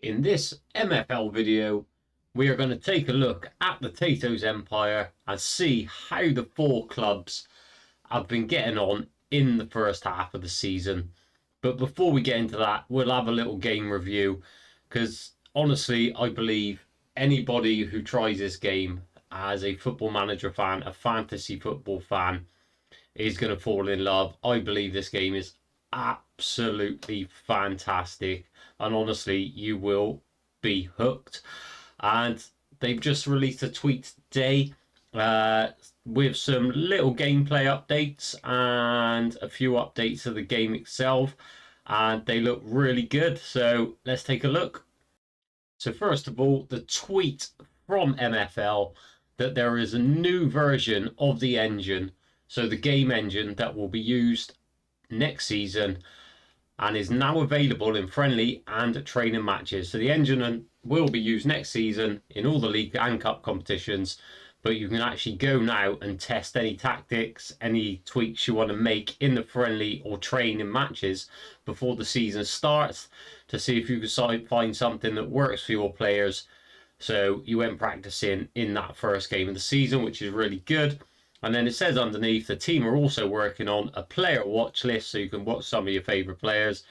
In this MFL video, we are going to take a look at the Tato's Empire and see how the four clubs have been getting on in the first half of the season. But before we get into that, we'll have a little game review because honestly, I believe anybody who tries this game as a football manager fan, a fantasy football fan, is going to fall in love. I believe this game is absolutely fantastic, and honestly, you will be hooked. And they've just released a tweet today with some little gameplay updates and a few updates of the game itself, and they look really good. So let's take a look. So first of all, the tweet from MFL that there is a new version of the engine, so the game engine that will be used next season and is now available in friendly and training matches. So the engine will be used next season in all the league and cup competitions, but you can actually go now and test any tactics, any tweaks you want to make in the friendly or training matches before the season starts to see if you can find something that works for your players. So you went practicing in that first game of the season, which is really good. And then it says underneath, the team are also working on a player watch list so you can watch some of your favourite players,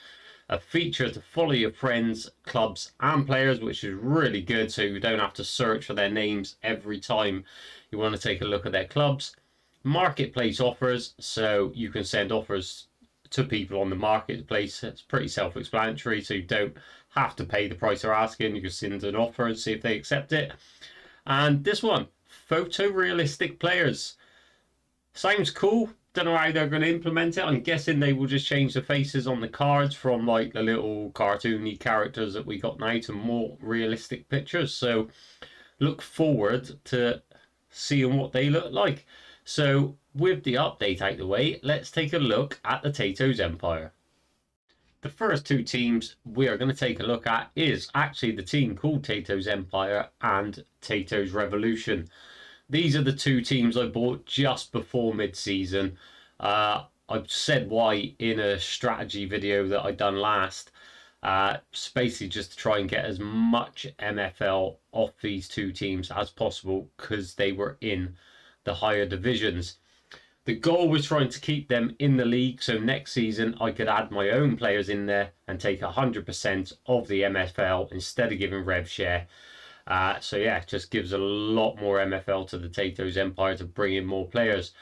a feature to follow your friends, clubs and players, which is really good so you don't have to search for their names every time you want to take a look at their clubs. Marketplace offers, so you can send offers to people on the marketplace. It's pretty self-explanatory, so you don't have to pay the price they're asking. You can send an offer and see if they accept it. And this one, photorealistic players. Sounds cool. Don't know how they're going to implement it. I'm guessing they will just change the faces on the cards from like the little cartoony characters that we got now to more realistic pictures. So look forward to seeing what they look like. So with the update out the way, let's take a look at the Tato's Empire. The first two teams we are going to take a look at is actually the team called Tato's Empire and Tato's Revolution. These are the two teams I bought just before mid-season. I've said why in a strategy video that I done last. It's basically just to try and get as much MFL off these two teams as possible because they were in the higher divisions. The goal was trying to keep them in the league, so next season I could add my own players in there and take 100% of the MFL instead of giving rev share. So yeah, it just gives a lot more MFL to the Tato's Empire to bring in more players.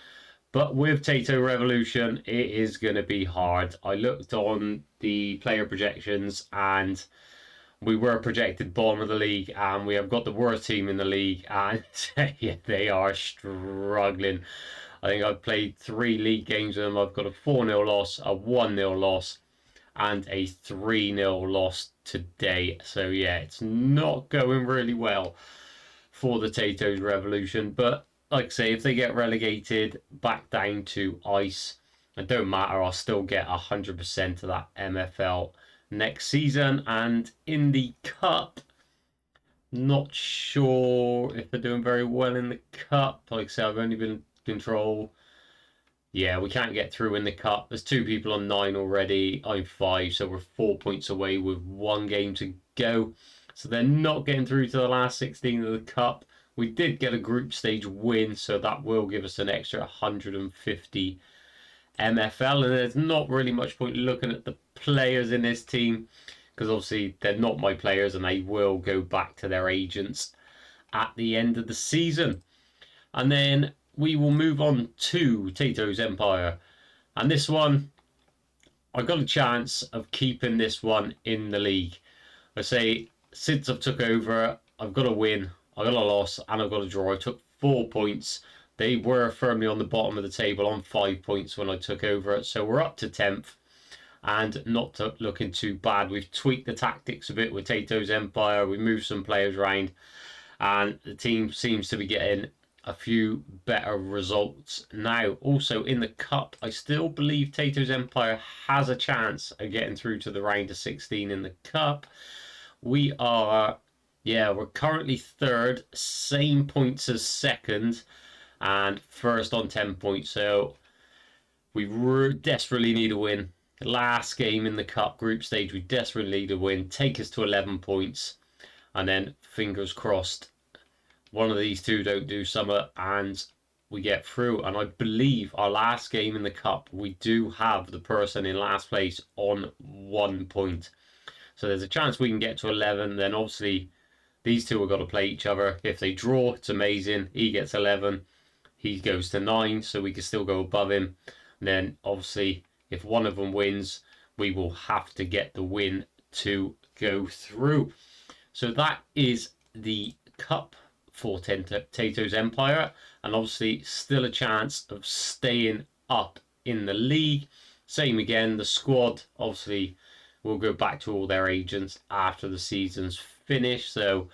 But with Tato Revolution, it is going to be hard. I looked on the player projections and we were projected bottom of the league and we have got the worst team in the league and yeah, they are struggling. I think I've played 3 league games with them. I've got a 4-0 loss, a 1-0 loss and a 3-0 loss today. So yeah, it's not going really well for the Tato's Revolution. But like I say, if they get relegated back down to ice, it don't matter. I'll still get 100% of that MFL next season. And in the cup, not sure if they're doing very well in the cup. Like I say, I've only been control. Yeah, we can't get through in the cup. There's 2 people on 9 already. I'm 5, so we're 4 points away with 1 game to go. So they're not getting through to the last 16 of the cup. We did get a group stage win, so that will give us an extra 150 MFL. And there's not really much point looking at the players in this team because obviously they're not my players and they will go back to their agents at the end of the season. And then we will move on to Tato's Empire. And this one, I got a chance of keeping this one in the league. I say, since I've took over, I've got a win, I got a loss, and I've got a draw. I took 4 points. They were firmly on the bottom of the table on 5 points when I took over. So we're up to 10th and not looking too bad. We've tweaked the tactics a bit with Tato's Empire. We moved some players around and the team seems to be getting a few better results now. Also in the cup, I still believe Tato's Empire has a chance of getting through to the round of 16 in the cup. We are, yeah, we're currently 3rd, same points as 2nd and 1st on 10 points. So we desperately need a win Last game in the cup group stage, we desperately need a win, take us to 11 points, and then fingers crossed one of these two don't do summer and we get through. And I believe our last game in the cup, we do have the person in last place on 1 point. So there's a chance we can get to 11. Then obviously these two have got to play each other. If they draw, it's amazing. He gets 11. He goes to 9, so we can still go above him. And then obviously if one of them wins, we will have to get the win to go through. So that is the cup for Tato's Empire, and obviously still a chance of staying up in the league. Same again, the squad obviously will go back to all their agents after the season's finished, so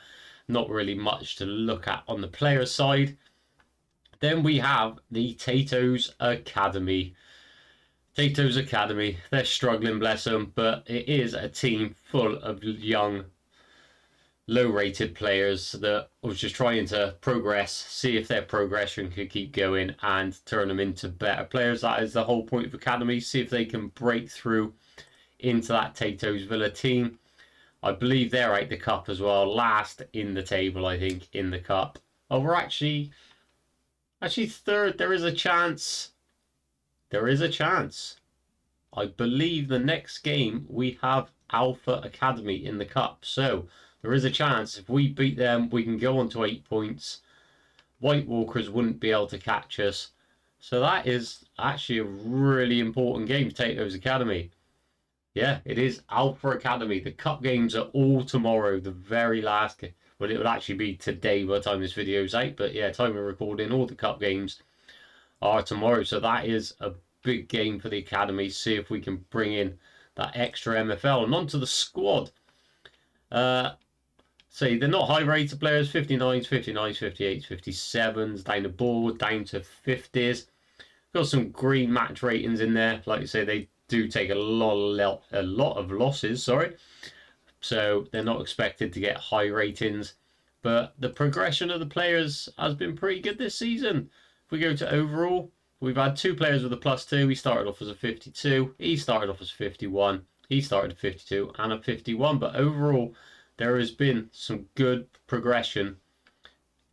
not really much to look at on the player side. Then we have the Tato's Academy. Tato's Academy, they're struggling, bless them, but it is a team full of young, low-rated players that was just trying to progress, see if their progression could keep going and turn them into better players. That is the whole point of Academy, see if they can break through into that Tato's Villa team. I believe they're out the cup as well, last in the table, I think, in the cup. Oh, we're actually third. There is a chance. There is a chance. I believe the next game we have Alpha Academy in the cup. So there is a chance if we beat them, we can go on to 8 points. White Walkers wouldn't be able to catch us. So that is actually a really important game for Tato's Academy. Yeah, it is Alpha Academy. The cup games are all tomorrow. The very last game. Well, it would actually be today by the time this video is out. But yeah, time of recording, all the cup games are tomorrow. So that is a big game for the Academy. See if we can bring in that extra MFL. And onto the squad. See, they're not high-rated players. 59s, 59s, 58s, 57s. Down the board, down to 50s. Got some green match ratings in there. Like I say, they do take a lot of losses, sorry. So they're not expected to get high ratings. But the progression of the players has been pretty good this season. If we go to overall, we've had 2 players with a +2. He started off as a 52. He started off as 51. He started at 52 and a 51. But overall, there has been some good progression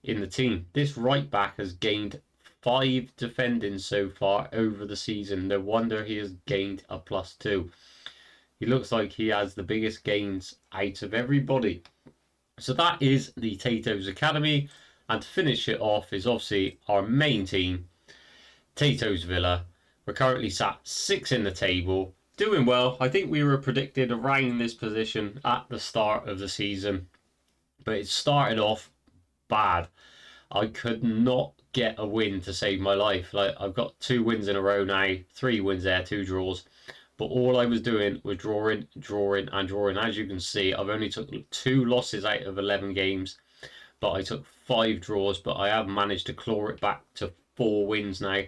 in the team. This right back has gained 5 defending so far over the season. No wonder he has gained a +2. He looks like he has the biggest gains out of everybody. So that is the Tato's Academy. And to finish it off is obviously our main team, Tato's Villa. We're currently sat 6 in the table. Doing well. I think we were predicted around this position at the start of the season. But it started off bad. I could not get a win to save my life. Like, I've got 2 wins in a row now, 3 wins there, 2 draws. But all I was doing was drawing, and drawing. As you can see, I've only took 2 losses out of 11 games, but I took 5 draws. But I have managed to claw it back to 4 wins now.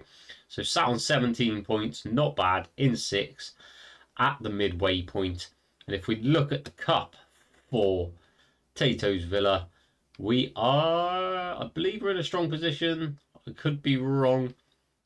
So sat on 17 points, not bad, in 6 at the midway point. And if we look at the cup for Tato's Villa, we are, I believe we're in a strong position. I could be wrong.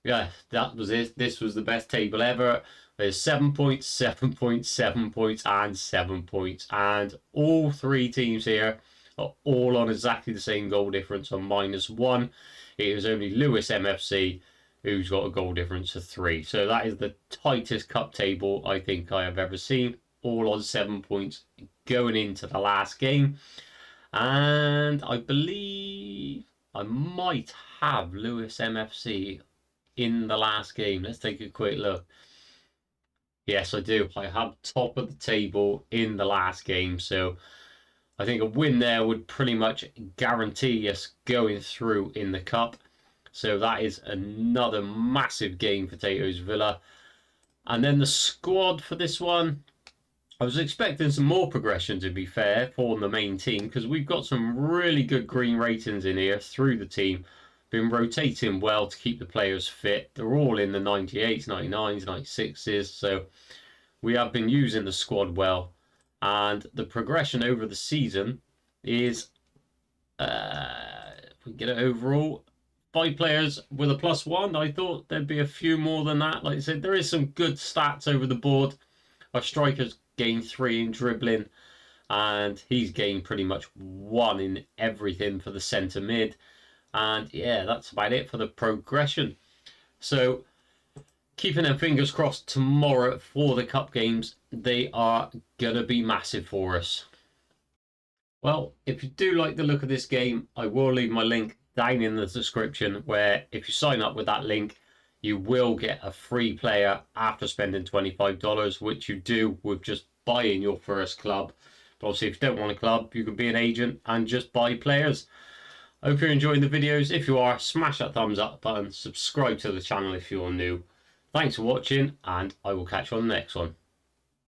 Yeah, that was it. This was the best table ever. There's 7 points, 7 points, 7 points, and 7 points. And all 3 teams here are all on exactly the same goal difference on -1. It was only Lewis MFC who's got a goal difference of 3. So that is the tightest cup table I think I have ever seen. All on 7 points going into the last game. And I believe I might have Lewis MFC in the last game. Let's take a quick look. Yes, I do. I have top of the table in the last game. So I think a win there would pretty much guarantee us going through in the cup. So that is another massive game for Tato's Villa. And then the squad for this one, I was expecting some more progression, to be fair, for the main team, because we've got some really good green ratings in here through the team. Been rotating well to keep the players fit. They're all in the 98s, 99s, 96s, so we have been using the squad well. And the progression over the season is, if we get it overall, buy players with a +1. I thought there'd be a few more than that. Like I said, there is some good stats over the board. Our striker's gained 3 in dribbling, and he's gained pretty much 1 in everything for the centre mid. And yeah, that's about it for the progression. So keeping our fingers crossed tomorrow for the cup games. They are going to be massive for us. Well, if you do like the look of this game, I will leave my link down in the description, where if you sign up with that link, you will get a free player after spending $25, which you do with just buying your first club. But obviously, if you don't want a club, you can be an agent and just buy players. I hope you're enjoying the videos. If you are, smash that thumbs up button, subscribe to the channel if you're new. Thanks for watching, and I will catch you on the next one.